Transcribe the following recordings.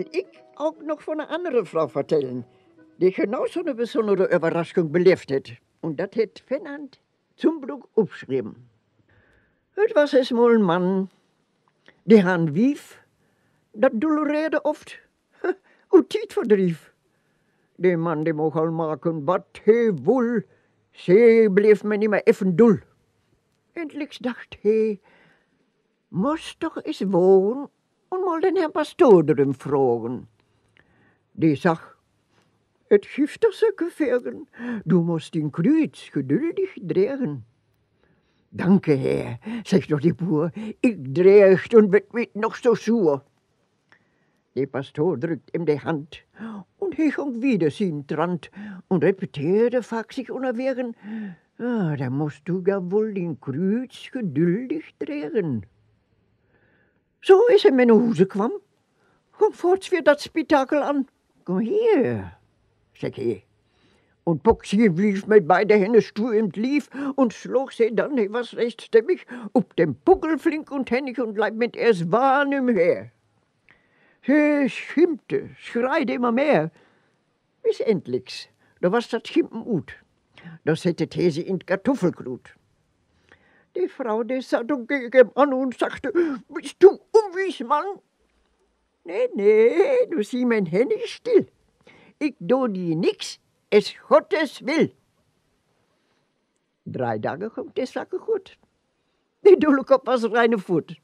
ik ook nog van een andere vrouw vertellen, die genau zo'n bijzondere Überraschung beleefd heeft. En dat heeft Fernand Zumbrug opgeschreven. Het was eens een man, die han wief, dat dolereerde oft, hoe tijd verdrief. Die man die mocht al maken wat hij wil, ze bleef me niet meer even dol. Endelijk dacht hij, moest toch eens wonen en mal den Herrn Pastor erin vragen. Die zag, het geeft toch zulke vergen, du moest in kruid geduldig dragen. Danke, Herr, zegt doch die Boer, ik dreigt und wird noch so sur. Der Pastor drückt ihm die Hand und hij ging wieder zijn Trant und repeteerde vaak zich unerwägen, da musst du ja wohl den Kreuz geduldig dragen. Zo is hij naar huis kwam, kom voorts weer dat spektakel aan. Kom hier, zeg hij. Und Puxi blieb mit beiden Händen stuhlend lief und schlug sie dann, hij was recht stemmig, op den Puckel flink und hennig und bleib mit erst Wahn im Her. Sie schimpte, schreide immer mehr. Bis endlich, da was dat Schimpen ut. Da setzte sie in Kartoffelglut. Die Frau, die sah dann gegen ihm an und sagte, bist du unwies, Mann? Nee, du sieh mein Hennig still. Ich do die nix, es Gottes will. 3 dagen komt de zaken goed. Die doelkop was reine voet.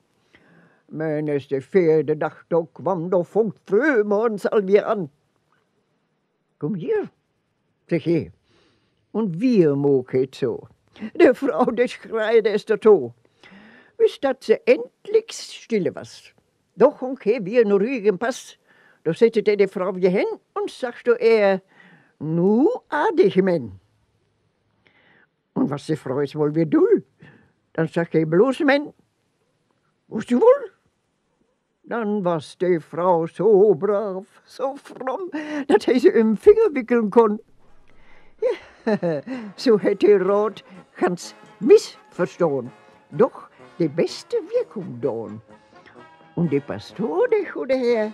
Men is de 4e dag, då kwam de vonk frömorgens alweer aan. Kom hier, zeg hij. Und wir moog het zo. De vrouw, die schreide es dato. Bis dat ze endlich stille was. Doch ging hij weer naar ruhigen pas. Da zette de vrouw weer hen und sagte er, nu aardig men. Und was de vrouw is wohl weer doel? Dan zag hij bloos men, woest u wohl? Dan was de vrouw zo braaf, zo from, dat hij ze een vinger wikkelen kon. Ja, zo het hij rood ganz misverstaan, doch de beste Wirkung doen. Und de pastoor, de goede Herr,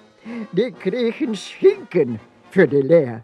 die kregen Schinken für de Leer.